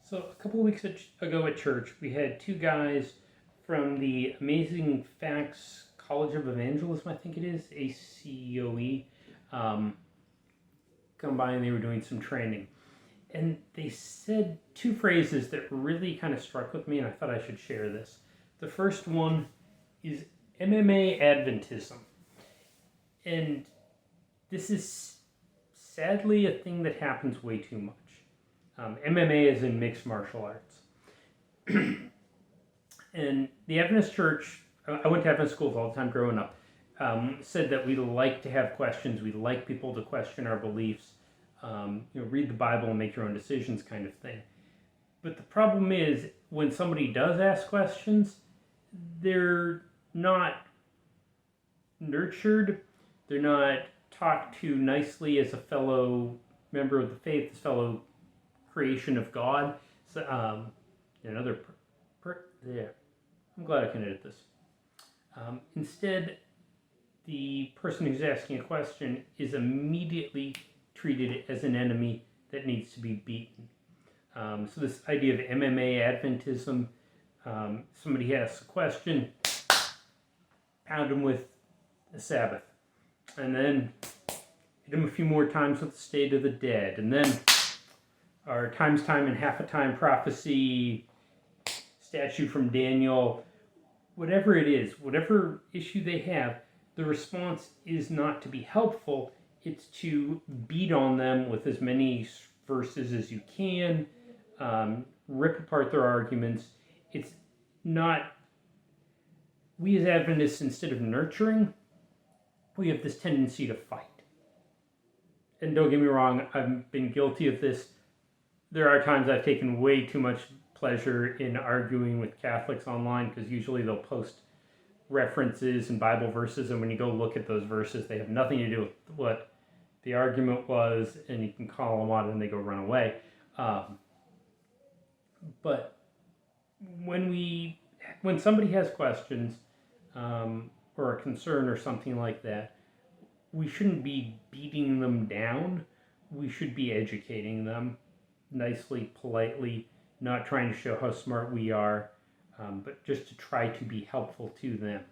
So a couple of weeks ago at church, we had two guys from the Amazing Facts College of Evangelism, I think it is, ACOE, come by and they were doing some training. And they said two phrases that really kind of struck with me, and I thought I should share this. The first one is MMA Adventism. And this is sadly a thing that happens way too much. MMA is in mixed martial arts. And the Adventist church, I went to Adventist schools all the time growing up, said that we like to have questions, we like people to question our beliefs, read the Bible and make your own decisions kind of thing. But the problem is, when somebody does ask questions, they're not nurtured, they're not talked to nicely as a fellow member of the faith, as fellow creation of God. So, I'm glad I can edit this. Instead, the person who's asking a question is immediately treated as an enemy that needs to be beaten. So this idea of MMA Adventism, somebody asks a question, pound them with the Sabbath, and then hit them a few more times with the state of the dead, and then our times time and half a time prophecy statue from Daniel, whatever it is, whatever issue they have, the response is not to be helpful, it's to beat on them with as many verses as you can, rip apart their arguments. It's not, we as Adventists, instead of nurturing, we have this tendency to fight. And don't get me wrong, I've been guilty of this. There are times I've taken way too much pleasure in arguing with Catholics online, because usually they'll post references and Bible verses, and when you go look at those verses, they have nothing to do with what the argument was, and you can call them out and they go run away. But when somebody has questions or a concern or something like that, we shouldn't be beating them down. We should be educating them nicely, politely, not trying to show how smart we are, but just to try to be helpful to them.